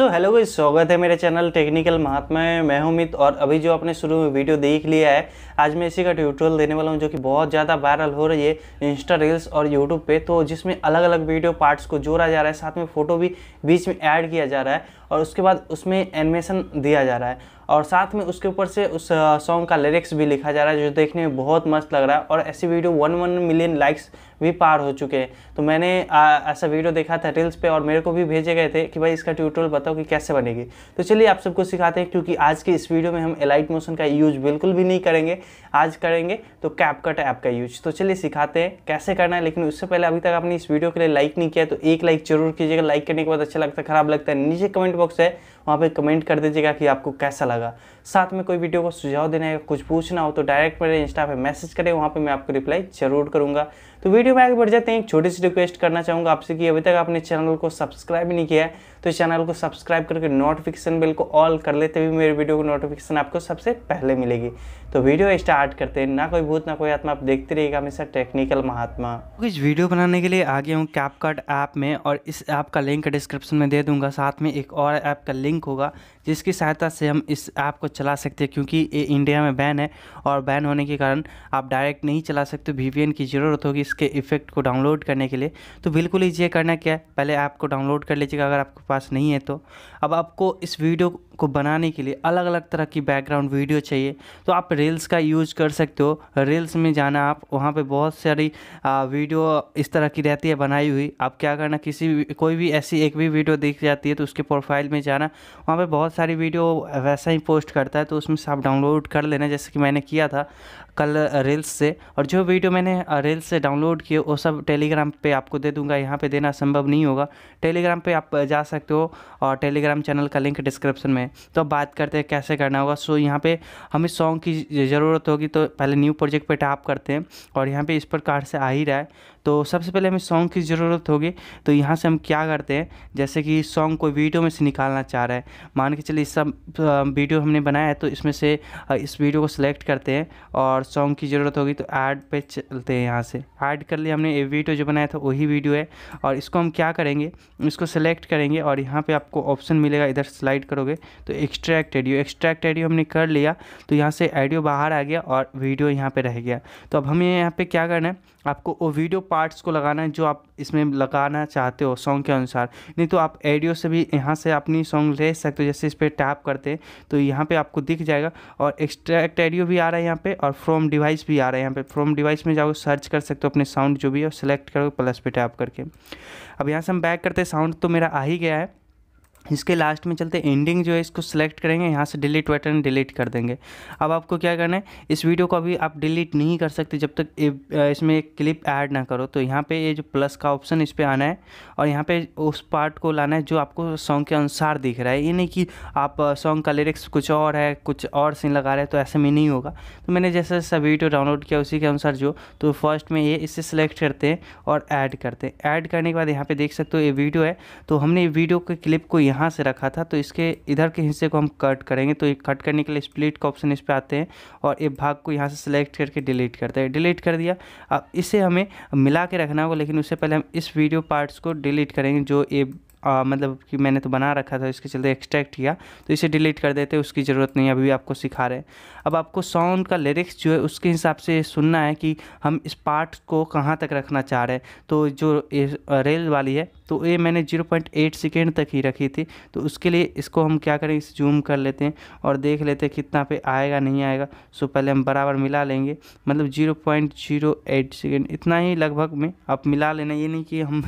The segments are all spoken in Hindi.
हेलो गाइस, स्वागत है मेरे चैनल टेक्निकल महात्मा में। मैं हूं अमित और अभी जो आपने शुरू में वीडियो देख लिया है, आज मैं इसी का ट्यूटोरियल देने वाला हूं जो कि बहुत ज़्यादा वायरल हो रही है इंस्टा रील्स और यूट्यूब पे। तो जिसमें अलग अलग वीडियो पार्ट्स को जोड़ा जा रहा है, साथ में फ़ोटो भी बीच में ऐड किया जा रहा है और उसके बाद उसमें एनिमेशन दिया जा रहा है और साथ में उसके ऊपर से उस सॉन्ग का लिरिक्स भी लिखा जा रहा है, जो देखने में बहुत मस्त लग रहा है। और ऐसी वीडियो 1 मिलियन लाइक्स भी पार हो चुके हैं। तो मैंने ऐसा वीडियो देखा था रील्स पे और मेरे को भी भेजे गए थे कि भाई इसका ट्यूटोरियल बताओ कि कैसे बनेगी। तो चलिए आप सबको सिखाते हैं, क्योंकि आज के इस वीडियो में हम एलाइट मोशन का यूज बिल्कुल भी नहीं करेंगे, आज करेंगे तो कैपकट ऐप का यूज। तो चलिए सिखाते हैं कैसे करना है। लेकिन उससे पहले अभी तक आपने इस वीडियो के लिए लाइक नहीं किया तो एक लाइक जरूर कीजिएगा। लाइक करने के बाद अच्छा लगता है, खराब लगता है, नीचे कमेंट बॉक्स है, वहाँ पे कमेंट कर दीजिएगा कि आपको कैसा लगा। साथ में कोई वीडियो को सुझाव देना है, कुछ पूछना हो तो डायरेक्ट मेरे इंस्टा पे मैसेज करें, वहाँ पे मैं आपको रिप्लाई जरूर करूँगा। तो वीडियो में आगे बढ़ जाते हैं। एक छोटी सी रिक्वेस्ट करना चाहूँगा आपसे कि अभी तक आपने चैनल को सब्सक्राइब नहीं किया है तो चैनल को सब्सक्राइब करके नोटिफिकेशन बेल को ऑल कर लेते हुए मेरे वीडियो को नोटिफिकेशन आपको सबसे पहले मिलेगी। तो वीडियो स्टार्ट करते हैं। ना कोई भूत ना कोई आत्मा, आप देखते रहिएगा हमेशा टेक्निकल महात्मा। इस वीडियो बनाने के लिए आ गया हूँ कैपकट ऐप में और इस ऐप का लिंक डिस्क्रिप्शन में दे दूंगा। साथ में एक और ऐप का लिंक होगा जिसकी सहायता से हम इस ऐप को चला सकते हैं, क्योंकि ये इंडिया में बैन है और बैन होने के कारण आप डायरेक्ट नहीं चला सकते। VPN की ज़रूरत होगी इसके इफेक्ट को डाउनलोड करने के लिए। तो बिल्कुल ईजी करना क्या है, पहले ऐप को डाउनलोड कर लीजिएगा अगर आपके पास नहीं है तो। अब आपको इस वीडियो को बनाने के लिए अलग अलग तरह की बैकग्राउंड वीडियो चाहिए तो आप रील्स का यूज़ कर सकते हो। रील्स में जाना आप, वहाँ पे बहुत सारी वीडियो इस तरह की रहती है बनाई हुई। आप क्या करना, कोई भी ऐसी एक भी वीडियो दिख जाती है तो उसके प्रोफाइल में जाना, वहाँ पे बहुत सारी वीडियो वैसा ही पोस्ट करता है तो उसमें से आप डाउनलोड कर लेना, जैसे कि मैंने किया था कल रील्स से। और जो वीडियो मैंने रील्स से डाउनलोड किए वो सब टेलीग्राम पे आपको दे दूंगा, यहाँ पे देना संभव नहीं होगा। टेलीग्राम पे आप जा सकते हो और टेलीग्राम चैनल का लिंक डिस्क्रिप्शन में। तो अब बात करते हैं कैसे करना होगा। सो यहाँ पे हमें सॉन्ग की ज़रूरत होगी, तो पहले न्यू प्रोजेक्ट पे टैप करते हैं और यहाँ पे इस प्रकार से आ ही रहा है। तो सबसे पहले हमें सॉन्ग की ज़रूरत होगी। तो यहाँ से हम क्या करते हैं, जैसे कि सॉन्ग कोई वीडियो में से निकालना चाह रहा है, मान के चलिए सब वीडियो हमने बनाया है तो इसमें से इस वीडियो को सिलेक्ट करते हैं और सॉन्ग की ज़रूरत होगी तो ऐड पे चलते हैं। यहाँ से ऐड कर लिया हमने, ये वीडियो जो बनाया था वही वीडियो है। और इसको हम क्या करेंगे, इसको सेलेक्ट करेंगे और यहाँ पे आपको ऑप्शन मिलेगा, इधर स्लाइड करोगे तो एक्सट्रैक्ट ऑडियो हमने कर लिया। तो यहाँ से ऑडियो बाहर आ गया और वीडियो यहाँ पे रह गया। तो अब हमें यहाँ पे क्या करना है, आपको वो वीडियो पार्ट्स को लगाना है जो आप इसमें लगाना चाहते हो सॉन्ग के अनुसार। नहीं तो आप ऑडियो से भी यहाँ से अपनी सॉन्ग ले सकते हो। जैसे इस पर टैप करते हैं तो यहाँ पे आपको दिख जाएगा और एक्सट्रैक्ट ऑडियो भी आ रहा है यहाँ पे और फ्रॉम डिवाइस भी आ रहा है। यहाँ पे फ्रॉम डिवाइस में जाओगे, सर्च कर सकते हो अपने साउंड जो भी है, सेलेक्ट करोगे प्लस पे टैप करके। अब यहाँ से हम बैक करते हैं, साउंड तो मेरा आ ही गया है। इसके लास्ट में चलते एंडिंग जो है इसको सिलेक्ट करेंगे, यहाँ से डिलीट बटन डिलीट कर देंगे। अब आपको क्या करना है, इस वीडियो को अभी आप डिलीट नहीं कर सकते जब तक इसमें एक क्लिप ऐड ना करो। तो यहाँ पे ये जो प्लस का ऑप्शन इस पर आना है और यहाँ पे उस पार्ट को लाना है जो आपको सॉन्ग के अनुसार दिख रहा है। ये नहीं कि आप सॉन्ग का लिरिक्स कुछ और है, कुछ और सीन लगा रहे हैं, तो ऐसे में नहीं होगा। तो मैंने जैसा जैसा वीडियो डाउनलोड किया उसी के अनुसार जो, तो फर्स्ट में ये इससे सिलेक्ट करते हैं और ऐड करते हैं। ऐड करने के बाद यहाँ पे देख सकते हो ये वीडियो है, तो हमने वीडियो के क्लिप को यहाँ से रखा था तो इसके इधर के हिस्से को हम कट करेंगे। तो ये कट करने के लिए स्प्लिट का ऑप्शन इस पे आते हैं और ये भाग को यहाँ से सिलेक्ट करके डिलीट करते हैं। डिलीट कर दिया। अब इसे हमें मिला के रखना होगा, लेकिन उससे पहले हम इस वीडियो पार्ट्स को डिलीट करेंगे जो ये मतलब कि मैंने तो बना रखा था, इसके चलते एक्सट्रैक्ट किया तो इसे डिलीट कर देते हैं, उसकी ज़रूरत नहीं है, अभी आपको सिखा रहे हैं। अब आपको सॉन्ग का लिरिक्स जो है उसके हिसाब से सुनना है कि हम इस पार्ट को कहाँ तक रखना चाह रहे हैं। तो जो ये रेल वाली है तो ये मैंने 0.8 सेकेंड तक ही रखी थी। तो उसके लिए इसको हम क्या करें, इस जूम कर लेते हैं और देख लेते हैं कितना पे आएगा नहीं आएगा। सो पहले हम बराबर मिला लेंगे, मतलब 0.08 सेकेंड इतना ही लगभग में आप मिला लेना। ये नहीं कि हम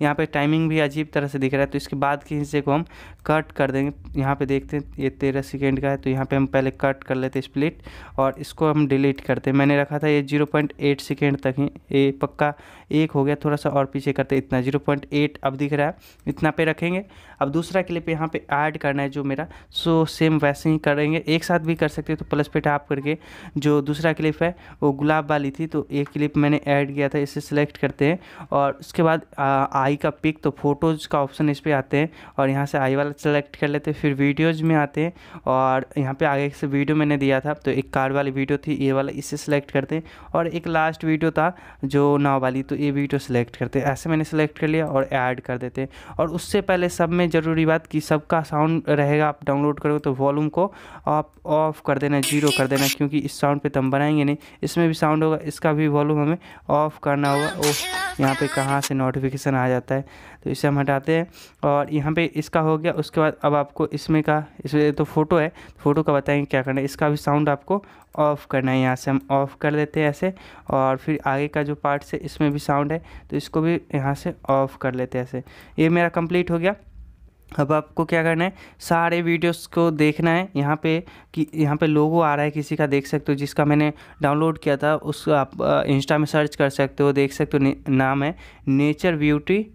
यहाँ पे टाइमिंग भी अजीब तरह से दिख रहा है। तो इसके बाद के हिस्से को हम कट कर देंगे। यहाँ पे देखते हैं ये 13 सेकेंड का है, तो यहाँ पे हम पहले कट कर लेते स्प्लिट और इसको हम डिलीट करते। मैंने रखा था ये 0.8 सेकेंड तक ही, ये पक्का 1 हो गया, थोड़ा सा और पीछे करते, इतना 0.8 अब दिख रहा है, इतना पे रखेंगे। अब दूसरा क्लिप यहाँ पे ऐड करना है जो मेरा, सो सेम वैसे ही करेंगे, एक साथ भी कर सकते हो तो प्लस पे टैप करके। जो दूसरा क्लिप है वो गुलाब वाली थी, तो एक क्लिप मैंने ऐड किया था, इसे सिलेक्ट करते हैं और उसके बाद आई का पिक, तो फोटोज़ का ऑप्शन इस पर आते हैं और यहाँ से आई वाला सेलेक्ट कर लेते हैं। फिर वीडियोज़ में आते हैं और यहाँ पे आगे से वीडियो मैंने दिया था, तो एक कार वाली वीडियो थी, ये वाला, इसे सिलेक्ट करते हैं। और एक लास्ट वीडियो था जो नाव वाली, तो ये वीडियो सेलेक्ट करते हैं। ऐसे मैंने सेलेक्ट कर लिया और ऐड कर देते हैं। और उससे पहले सब में ज़रूरी बात कि सबका साउंड रहेगा, आप डाउनलोड करोगे तो वॉल्यूम को आप ऑफ कर देना, 0 कर देना, क्योंकि इस साउंड पे तो हम बनाएंगे नहीं, इसमें भी साउंड होगा, इसका भी वॉल्यूम हमें ऑफ करना होगा। ओह, यहाँ पे कहाँ से नोटिफिकेशन आ जाता है, तो इसे हम हटाते हैं। और यहाँ पे इसका हो गया। उसके बाद अब आपको इसमें तो फ़ोटो है, फ़ोटो का बताएंगे क्या करना है। इसका भी साउंड आपको ऑफ़ करना है, यहाँ से हम ऑफ़ कर देते हैं ऐसे। और फिर आगे का जो पार्ट्स है इसमें भी साउंड है, तो इसको भी यहाँ से ऑफ़ कर लेते हैं ऐसे। ये मेरा कंप्लीट हो गया। अब आपको क्या करना है, सारे वीडियोस को देखना है। यहाँ पे कि यहाँ पे लोगो आ रहा है किसी का, देख सकते हो, जिसका मैंने डाउनलोड किया था, उसको आप इंस्टा में सर्च कर सकते हो, देख सकते हो, नाम है नेचर ब्यूटी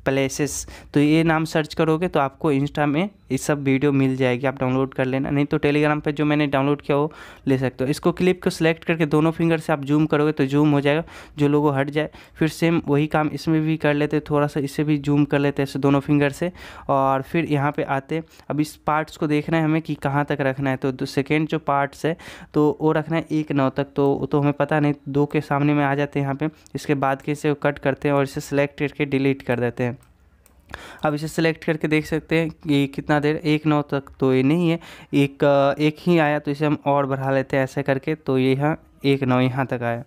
प्लेसेस। तो ये नाम सर्च करोगे तो आपको इंस्टा में ये सब वीडियो मिल जाएगी, आप डाउनलोड कर लेना। नहीं तो टेलीग्राम पे जो मैंने डाउनलोड किया वो ले सकते हो। इसको क्लिप को सिलेक्ट करके दोनों फिंगर से आप जूम करोगे तो जूम हो जाएगा, जो लोगो हट जाए। फिर सेम वही काम इसमें भी कर लेते, थोड़ा सा इसे भी जूम कर लेते हैं ऐसे दोनों फिंगर से। और फिर यहाँ पे आते, अब इस पार्ट्स को देखना है हमें कि कहाँ तक रखना है। तो सेकेंड जो पार्ट्स है तो वो रखना है 1:9 तक, तो हमें पता नहीं, 2 के सामने में आ जाते हैं यहाँ पे। इसके बाद के इसे कट करते हैं और इसे सिलेक्ट करके डिलीट कर देते हैं। अब इसे सिलेक्ट करके देख सकते हैं कि कितना देर, 1:9 तक तो ये नहीं है, एक ही आया, तो इसे हम और बढ़ा लेते हैं ऐसे करके, तो ये यहाँ 1:9 यहाँ तक आया।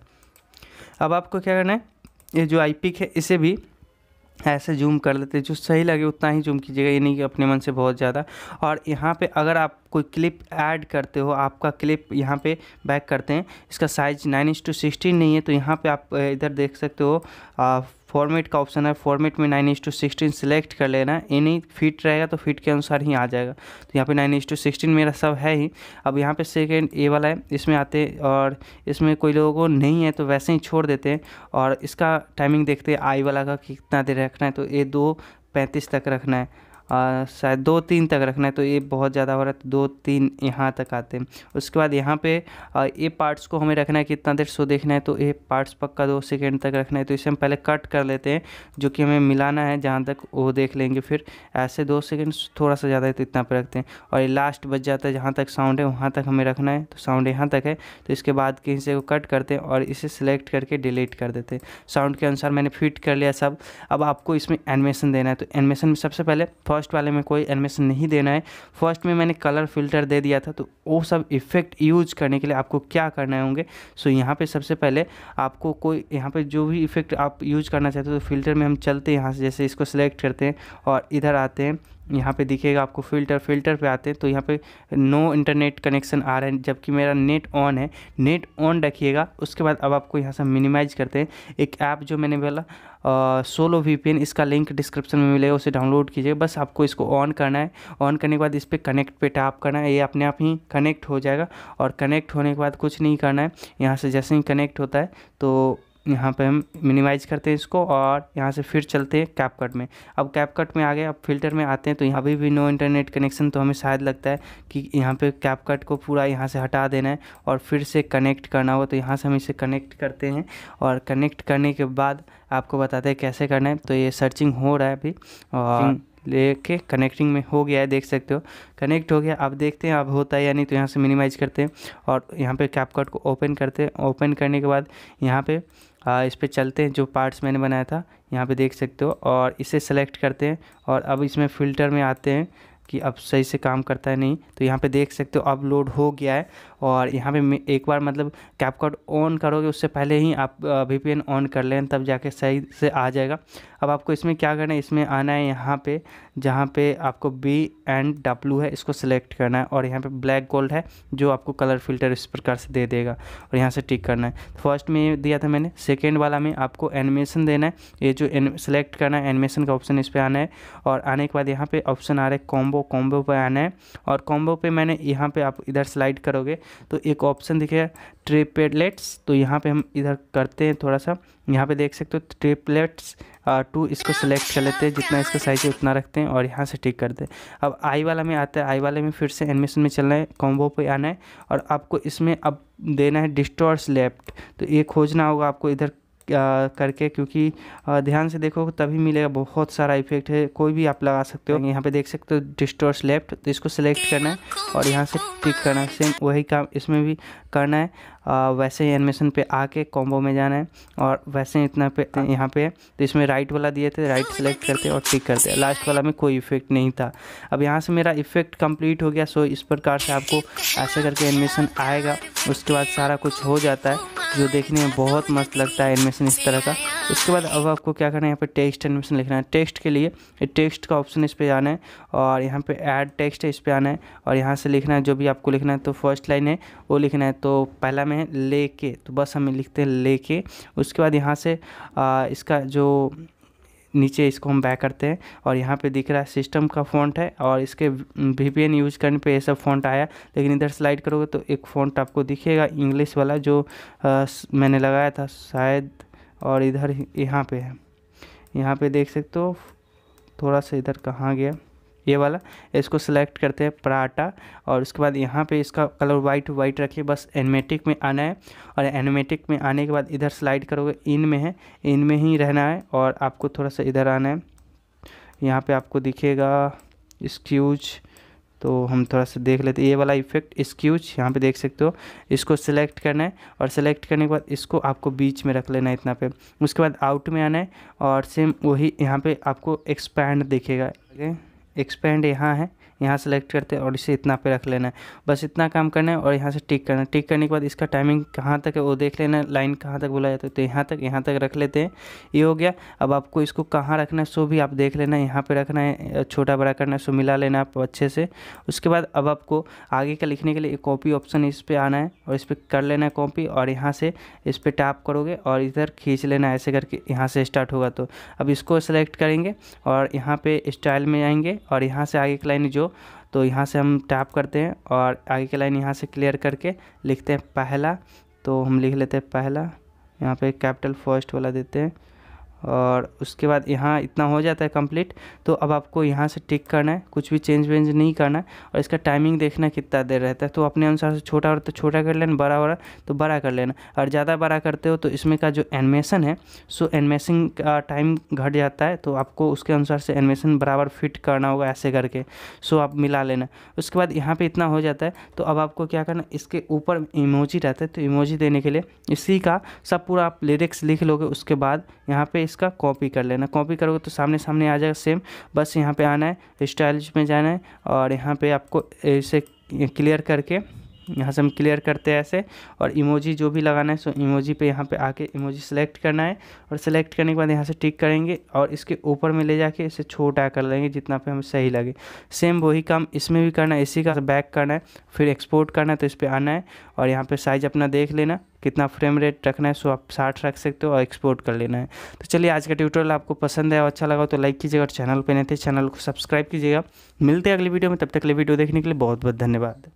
अब आपको क्या करना है, ये जो आई पिक है इसे भी ऐसे जूम कर लेते हैं, जो सही लगे उतना ही जूम कीजिएगा, ये नहीं कि अपने मन से बहुत ज़्यादा। और यहाँ पे अगर आप कोई क्लिप ऐड करते हो, आपका क्लिप यहाँ पे बैक करते हैं, इसका साइज़ 9:16 नहीं है, तो यहाँ पे आप इधर देख सकते हो फॉर्मेट का ऑप्शन है, फॉर्मेट में 9:16 सिलेक्ट कर लेना। ये नहीं फिट रहेगा तो फिट के अनुसार ही आ जाएगा, तो यहाँ पे 9:16 मेरा सब है ही। अब यहाँ पे सेकेंड ए वाला है, इसमें आते हैं और इसमें कोई लोगों को नहीं है तो वैसे ही छोड़ देते हैं। और इसका टाइमिंग देखते हैं आई वाला का कितना देर रखना है, तो ये 2:35 तक रखना है, शायद 2:03 तक रखना है, तो ये बहुत ज़्यादा हो रहा है, तो 2:03 यहाँ तक आते हैं। उसके बाद यहाँ पे ये पार्ट्स को हमें रखना है कितना देर शो देखना है, तो ये पार्ट्स पक्का 2 सेकेंड तक रखना है, तो इसे हम पहले कट कर लेते हैं, जो कि हमें मिलाना है जहाँ तक वो देख लेंगे। फिर ऐसे 2 सेकेंड थोड़ा सा ज़्यादा है तो इतना पे रखते हैं। और ये लास्ट बच जाता है, जहाँ तक साउंड है वहाँ तक हमें रखना है, तो साउंड यहाँ तक है, तो इसके बाद कहीं से को कट करते हैं और इसे सिलेक्ट करके डिलीट कर देते हैं। साउंड के अनुसार मैंने फिट कर लिया सब। अब आपको इसमें एनिमेशन देना है, तो एनिमेशन में सबसे पहले फर्स्ट वाले में कोई एनिमेशन नहीं देना है। फर्स्ट में मैंने कलर फिल्टर दे दिया था, तो वो सब इफेक्ट यूज करने के लिए आपको क्या करना होंगे। सो यहाँ पे सबसे पहले आपको कोई यहाँ पे जो भी इफेक्ट आप यूज करना चाहते हो, तो फिल्टर में हम चलते हैं, यहाँ से जैसे इसको सिलेक्ट करते हैं और इधर आते हैं, यहाँ पे दिखेगा आपको फिल्टर पे आते हैं, तो यहाँ पे नो इंटरनेट कनेक्शन आ रहा है, जबकि मेरा नेट ऑन है, नेट ऑन रखिएगा। उसके बाद अब आपको यहाँ से मिनिमाइज करते हैं। एक ऐप जो मैंने बोला सोलो VPN, इसका लिंक डिस्क्रिप्शन में मिलेगा, उसे डाउनलोड कीजिए। बस आपको इसको ऑन करना है, ऑन करने के बाद इस पर कनेक्ट पे टैप करना है, ये अपने आप ही कनेक्ट हो जाएगा। और कनेक्ट होने के बाद कुछ नहीं करना है, यहाँ से जैसे ही कनेक्ट होता है तो यहाँ पे हम मिनिमाइज करते हैं इसको और यहाँ से फिर चलते हैं कैपकट में। अब कैपकट में आ गए, अब फिल्टर में आते हैं, तो यहाँ भी नो इंटरनेट कनेक्शन, तो हमें शायद लगता है कि यहाँ पे कैपकट को पूरा यहाँ से हटा देना है और फिर से कनेक्ट करना होगा, तो यहाँ से हम इसे कनेक्ट करते हैं। और कनेक्ट करने के बाद आपको बताते हैं कैसे करना है। तो ये सर्चिंग हो रहा है अभी और लेके कनेक्टिंग में हो गया है, देख सकते हो कनेक्ट हो गया। अब देखते हैं अब होता है या नहीं, तो यहाँ से मिनिमाइज करते हैं और यहाँ पे कैपकट को ओपन करते हैं। ओपन करने के बाद यहाँ पे इस पे चलते हैं, जो पार्ट्स मैंने बनाया था यहाँ पे देख सकते हो, और इसे सेलेक्ट करते हैं। और अब इसमें फ़िल्टर में आते हैं कि अब सही से काम करता है नहीं, तो यहाँ पे देख सकते हो अपलोड हो गया है। और यहाँ पे एक बार मतलब कैपकट ऑन करोगे उससे पहले ही आप VPN ऑन कर लें, तब जाके सही से आ जाएगा। अब आपको इसमें क्या करना है, इसमें आना है यहाँ पे जहाँ पे आपको B&W है, इसको सिलेक्ट करना है और यहाँ पे ब्लैक गोल्ड है जो आपको कलर फिल्टर इस प्रकार से दे देगा और यहाँ से टिक करना है। फर्स्ट में दिया था मैंने, सेकेंड वाला में आपको एनिमेशन देना है, ये जो सिलेक्ट करना है, एनिमेशन का ऑप्शन इस पर आना है। और आने के बाद यहाँ पे ऑप्शन आ रहा है कॉम्बो कॉम्बो पे आना है। और कॉम्बो पे मैंने यहाँ पे आप इधर स्लाइड करोगे तो एक ऑप्शन दिखेगा ट्रिपलेट्स, तो यहाँ पे हम इधर करते हैं थोड़ा सा, यहाँ पे देख सकते हो ट्रिपलेट्स 2, इसको सिलेक्ट कर लेते हैं, जितना इसका साइज है उतना रखते हैं और यहाँ से टिक करते हैं। अब आई वाला में आता है, आई वाले में फिर से एनिमेशन में चलना है, कॉम्बो पे आना है और आपको इसमें अब देना है डिस्टॉर्ट लेफ्ट। तो ये खोजना होगा आपको इधर करके, क्योंकि ध्यान से देखो तभी मिलेगा, बहुत सारा इफेक्ट है, कोई भी आप लगा सकते हो। यहाँ पे देख सकते हो डिस्टॉर्ट लेफ्ट, तो इसको सिलेक्ट करना है और यहाँ से टिक करना है। सेम वही काम इसमें भी करना है, वैसे ही एनिमेशन पे आके कॉम्बो में जाना है और वैसे ही इतना पे यहाँ पे, तो इसमें राइट वाला दिए थे, राइट सेलेक्ट करते और टिक करते। लास्ट वाला में कोई इफेक्ट नहीं था। अब यहाँ से मेरा इफेक्ट कंप्लीट हो गया। सो इस प्रकार से आपको ऐसे करके एनिमेशन आएगा, उसके बाद सारा कुछ हो जाता है, जो देखने में बहुत मस्त लगता है एनिमेशन इस तरह का। उसके बाद अब आपको क्या करना है, यहाँ पे टेक्स्ट एनिमेशन लिखना है। टेक्स्ट के लिए टेक्स्ट का ऑप्शन इस पे आना है और यहाँ पे ऐड टेक्स्ट है, इस पे आना है और यहाँ से लिखना है जो भी आपको लिखना है। तो फर्स्ट लाइन है वो लिखना है, तो पहला में है लेके, तो बस हम लिखते हैं लेके। उसके बाद यहाँ से इसका जो नीचे इसको हम बैक करते हैं और यहाँ पे दिख रहा है सिस्टम का फ़ॉन्ट है और इसके VPN यूज़ करने पे ये सब फ़ॉन्ट आया, लेकिन इधर स्लाइड करोगे तो एक फ़ॉन्ट आपको दिखेगा इंग्लिश वाला, जो मैंने लगाया था शायद, और इधर यहाँ पे है, यहाँ पे देख सकते हो, थोड़ा सा इधर कहाँ गया ये वाला, इसको सिलेक्ट करते हैं पराठा और उसके बाद यहाँ पे इसका कलर वाइट रखिए। बस एनिमेटिक में आना है और एनिमेटिक में आने के बाद इधर स्लाइड करोगे, इन में है, इन में ही रहना है और आपको थोड़ा सा इधर आना है। यहाँ पे आपको दिखेगा स्क्यूज, तो हम थोड़ा सा देख लेते हैं ये वाला इफेक्ट स्क्यूज, यहाँ पे देख सकते हो, इसको सिलेक्ट करना है और सिलेक्ट करने के बाद इसको आपको बीच में रख लेना है इतना पे। उसके बाद आउट में आना है और सेम वही यहाँ पे आपको एक्सपैंड दिखेगा, एक्सपेंड यहाँ है, यहाँ सेलेक्ट करते हैं और इसे इतना पे रख लेना है। बस इतना काम करना है और यहाँ से टिक करना है। टिक करने के बाद इसका टाइमिंग कहाँ तक है वो देख लेना है, लाइन कहाँ तक बोला जाता है, तो यहाँ तक रख लेते हैं। ये हो गया। अब आपको इसको कहाँ रखना है सो भी आप देख लेना है, यहाँ पे रखना है, छोटा बड़ा करना है, सो मिला लेना आप अच्छे से। उसके बाद अब आपको आगे का लिखने के लिए एक कॉपी ऑप्शन इस पर आना है और इस पर कर लेना है कॉपी और यहाँ से इस पर टैप करोगे और इधर खींच लेना है, ऐसे करके यहाँ से स्टार्ट होगा। तो अब इसको सेलेक्ट करेंगे और यहाँ पे स्टाइल में आएंगे और यहाँ से आगे की लाइन जो, तो यहाँ से हम टैप करते हैं और आगे की लाइन यहाँ से क्लियर करके लिखते हैं पहला, तो हम लिख लेते हैं पहला, यहाँ पे कैपिटल फर्स्ट वाला देते हैं और उसके बाद यहाँ इतना हो जाता है कंप्लीट। तो अब आपको यहाँ से टिक करना है, कुछ भी चेंज वेंज नहीं करना है और इसका टाइमिंग देखना कितना देर रहता है, तो अपने अनुसार से छोटा और तो छोटा कर लेना, बड़ा तो बड़ा कर लेना। और ज़्यादा बड़ा करते हो तो इसमें का जो एनिमेशन है सो एनिमेशन का टाइम घट जाता है, तो आपको उसके अनुसार से एनिमेशन बराबर फिट करना होगा ऐसे करके, सो आप मिला लेना। उसके बाद यहाँ पर इतना हो जाता है, तो अब आपको क्या करना, इसके ऊपर इमोजी रहता है, तो इमोजी देने के लिए इसी का सब पूरा आप लिरिक्स लिख लोगे। उसके बाद यहाँ पे इसका कॉपी कर लेना, कॉपी करोगे तो सामने आ जाएगा सेम। बस यहाँ पे आना है, स्टाइल्स में जाना है और यहाँ पे आपको इसे क्लियर करके, यहाँ से हम क्लियर करते हैं ऐसे, और इमोजी जो भी लगाना है सो इमोजी पे यहाँ पे आके इमोजी सेलेक्ट करना है और सेलेक्ट करने के बाद यहाँ से टिक करेंगे और इसके ऊपर में ले जाके इसे छोटा कर लेंगे जितना पे हमें सही लगे। सेम वही काम इसमें भी करना है, इसी का बैक करना है, फिर एक्सपोर्ट करना है, तो इस पर आना है और यहाँ पे साइज अपना देख लेना कितना फ्रेम रेट रखना है, सो आप 60 रख सकते हो और एक्सपोर्ट कर लेना है। तो चलिए आज का ट्यूटोरियल आपको पसंद है और अच्छा लगा तो लाइक कीजिएगा और चैनल पे नहीं थे चैनल को सब्सक्राइब कीजिएगा। मिलते हैं अगली वीडियो में, तब तक के लिए वीडियो देखने के लिए बहुत बहुत धन्यवाद।